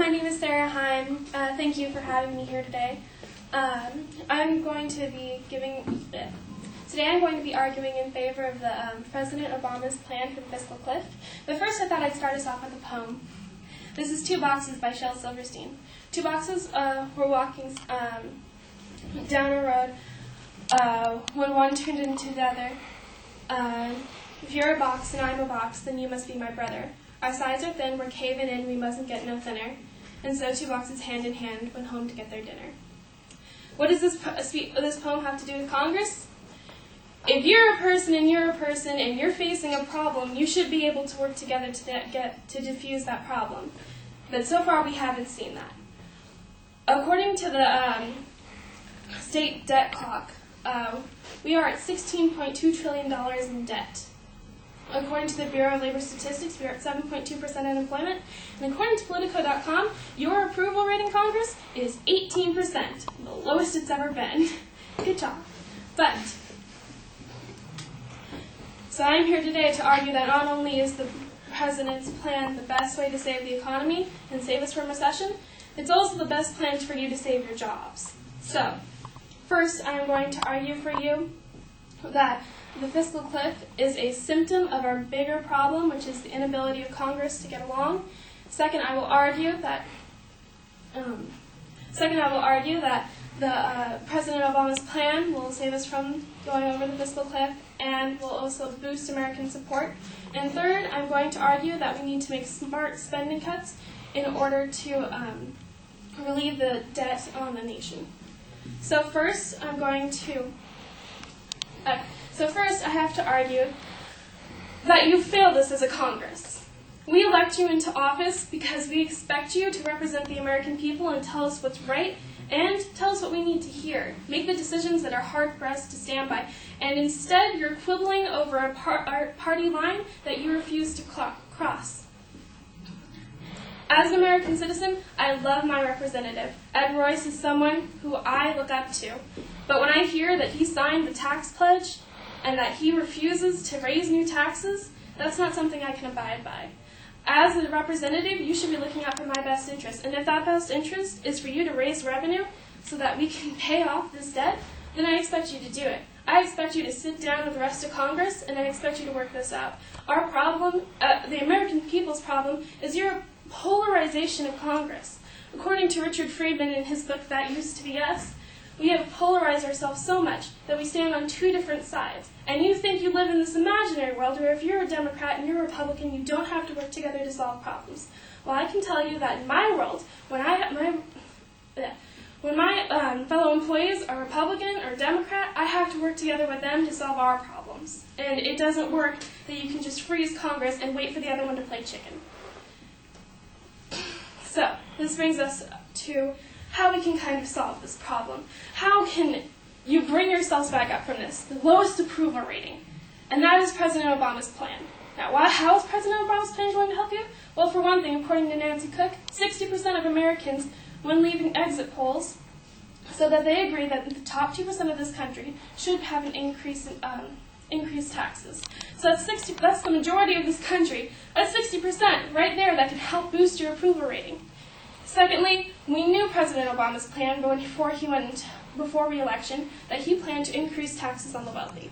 my name is Sarah Heim. Thank you for having me here today. Today I'm going to be arguing in favor of the President Obama's plan for the fiscal cliff. But first I thought I'd start us off with a poem. This is Two Boxes by Shel Silverstein. Two boxes were walking down a road when one turned into the other. If you're a box and I'm a box, then you must be my brother. Our sides are thin, we're caving in, we mustn't get no thinner. And so two boxes hand in hand went home to get their dinner. What does this poem have to do with Congress? If you're a person and you're facing a problem, you should be able to work together to diffuse that problem. But so far we haven't seen that. According to the state debt clock, we are at $16.2 trillion in debt. According to the Bureau of Labor Statistics, we are at 7.2% unemployment. And according to Politico.com, your approval rating, Congress, is 18%, the lowest it's ever been. Good job. So I'm here today to argue that not only is the President's plan the best way to save the economy and save us from recession, it's also the best plan for you to save your jobs. So, first I'm going to argue for you that the fiscal cliff is a symptom of our bigger problem, which is the inability of Congress to get along. Second, I will argue that the President Obama's plan will save us from going over the fiscal cliff and will also boost American support. And third, I'm going to argue that we need to make smart spending cuts in order to relieve the debt on the nation. So first, I have to argue that you failed us as a Congress. We elect you into office because we expect you to represent the American people and tell us what's right and tell us what we need to hear. Make the decisions that are hard for us to stand by. And instead, you're quibbling over a party line that you refuse to cross. As an American citizen, I love my representative. Ed Royce is someone who I look up to. But when I hear that he signed the tax pledge and that he refuses to raise new taxes, that's not something I can abide by. As a representative, you should be looking out for my best interest. And if that best interest is for you to raise revenue so that we can pay off this debt, then I expect you to do it. I expect you to sit down with the rest of Congress, and I expect you to work this out. Our problem, the American people's problem, is your polarization of Congress. According to Richard Friedman in his book, That Used to Be Us, we have polarized ourselves so much that we stand on two different sides. And you think you live in this imaginary world where if you're a Democrat and you're a Republican, you don't have to work together to solve problems. Well, I can tell you that in my world, when my fellow employees are Republican or Democrat, I have to work together with them to solve our problems. And it doesn't work that you can just freeze Congress and wait for the other one to play chicken. So, this brings us to how we can kind of solve this problem. How can you bring yourselves back up from this? The lowest approval rating. And that is President Obama's plan. Now, how is President Obama's plan going to help you? Well, for one thing, according to Nancy Cook, 60% of Americans, when leaving exit polls, so that they agree that the top 2% of this country should have an increased taxes. So that's the majority of this country. That's 60% right there that can help boost your approval rating. Secondly, we knew President Obama's plan before re-election that he planned to increase taxes on the wealthy.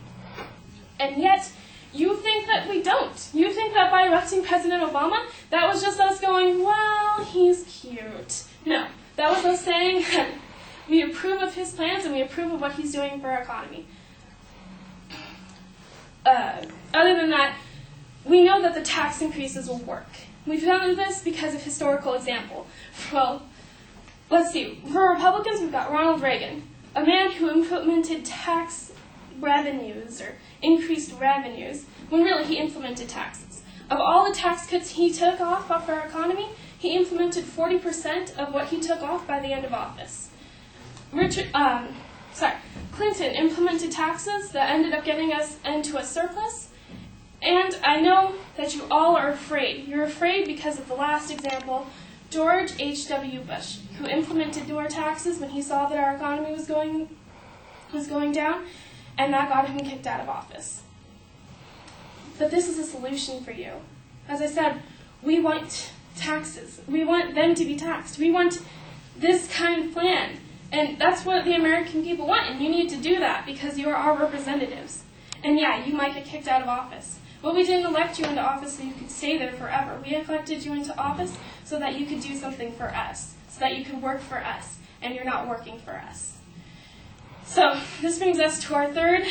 And yet, you think that we don't. You think that by electing President Obama, that was just us going, well, he's cute. No, that was us saying that we approve of his plans and we approve of what he's doing for our economy. Other than that, we know that the tax increases will work. We've found this because of historical example. Well, let's see. For Republicans, we've got Ronald Reagan, a man who implemented tax revenues or increased revenues when really he implemented taxes. Of all the tax cuts he took off our economy, he implemented 40% of what he took off by the end of office. Clinton implemented taxes that ended up getting us into a surplus. And I know that you all are afraid. You're afraid because of the last example, George H.W. Bush, who implemented more taxes when he saw that our economy was going down, and that got him kicked out of office. But this is a solution for you. As I said, we want taxes. We want them to be taxed. We want this kind of plan. And that's what the American people want, and you need to do that because you are our representatives. And yeah, you might get kicked out of office. But we didn't elect you into office so you could stay there forever. We elected you into office so that you could do something for us, so that you could work for us, and you're not working for us. So this brings us to our third,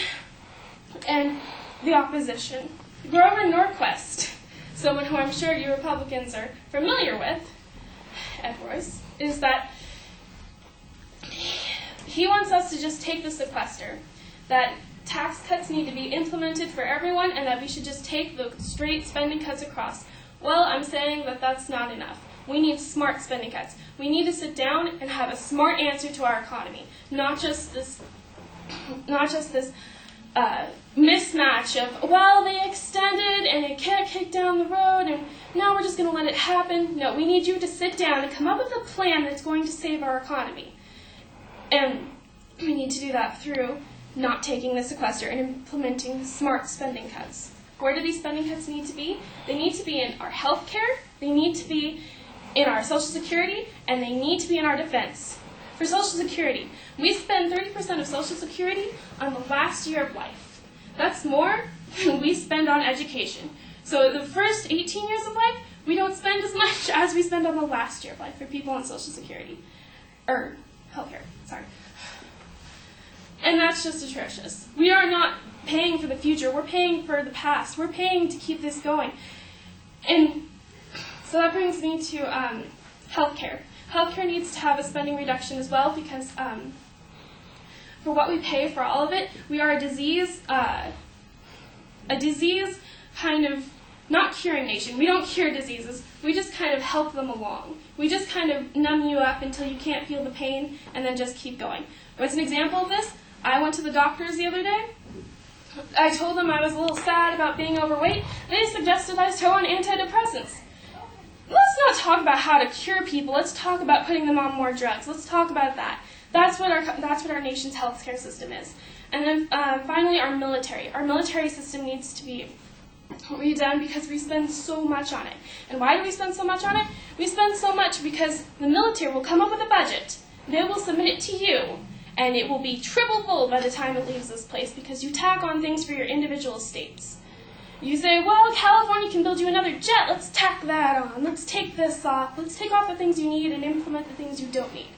and the opposition. Grover Norquist, someone who I'm sure you Republicans are familiar with, Ed Royce, is that he wants us to just take the sequester, that tax cuts need to be implemented for everyone, and that we should just take the straight spending cuts across. Well, I'm saying that that's not enough. We need smart spending cuts. We need to sit down and have a smart answer to our economy, not just this mismatch of, well, they extended and it can't kick down the road and now we're just going to let it happen. No, we need you to sit down and come up with a plan that's going to save our economy. And we need to do that through not taking the sequester and implementing smart spending cuts. Where do these spending cuts need to be? They need to be in our health care, they need to be in our Social Security, and they need to be in our defense. For Social Security, we spend 30% of Social Security on the last year of life. That's more than we spend on education. So the first 18 years of life, we don't spend as much as we spend on the last year of life for people on Social Security. Or healthcare, sorry. And that's just atrocious. We are not paying for the future, we're paying for the past. We're paying to keep this going. And so that brings me to healthcare. Healthcare needs to have a spending reduction as well because for what we pay for all of it, we are a disease kind of not curing nation. We don't cure diseases. We just kind of help them along. We just kind of numb you up until you can't feel the pain and then just keep going. What's an example of this? I went to the doctors the other day. I told them I was a little sad about being overweight. They suggested I start on antidepressants. Let's not talk about how to cure people. Let's talk about putting them on more drugs. Let's talk about that. That's what our nation's healthcare system is. And then finally, our military. Our military system needs to be redone because we spend so much on it. And why do we spend so much on it? We spend so much because the military will come up with a budget. They will submit it to you. And it will be triple full by the time it leaves this place because you tack on things for your individual states. You say, well, California can build you another jet. Let's tack that on. Let's take this off. Let's take off the things you need and implement the things you don't need.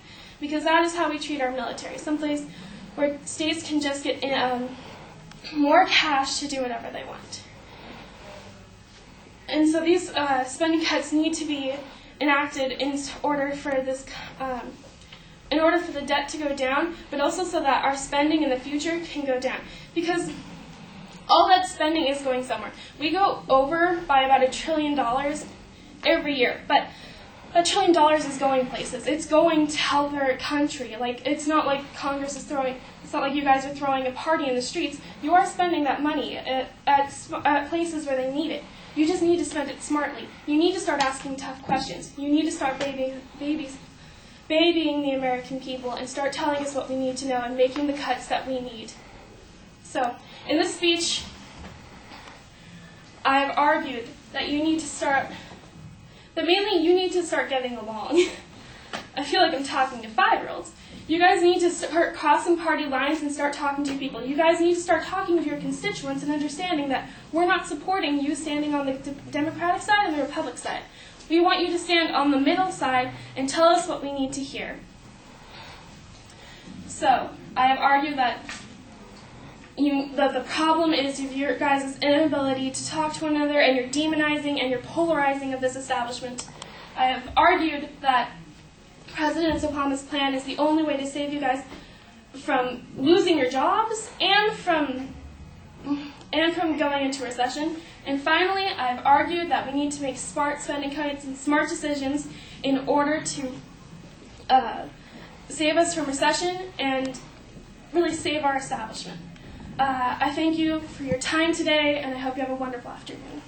Because that is how we treat our military. Someplace where states can just get more cash to do whatever they want. And so these spending cuts need to be enacted in order for this, in order for the debt to go down, but also so that our spending in the future can go down. Because all that spending is going somewhere. We go over by about $1 trillion every year, but $1 trillion is going places. It's going to help our country. Like, it's not like Congress is it's not like you guys are throwing a party in the streets. You are spending that money at places where they need it. You just need to spend it smartly. You need to start asking tough questions. You need to start babying the American people and start telling us what we need to know and making the cuts that we need. So, in this speech, I have argued that mainly you need to start getting along. I feel like I'm talking to 5-year-olds. You guys need to start crossing party lines and start talking to people. You guys need to start talking to your constituents and understanding that we're not supporting you standing on the Democratic side and the Republican side. We want you to stand on the middle side and tell us what we need to hear. So, I have argued that the problem is your guys' inability to talk to one another, and your demonizing and your polarizing of this establishment. I have argued that President Obama's plan is the only way to save you guys from losing your jobs and from going into recession. And finally, I've argued that we need to make smart spending cuts and smart decisions in order to save us from recession and really save our establishment. I thank you for your time today, and I hope you have a wonderful afternoon.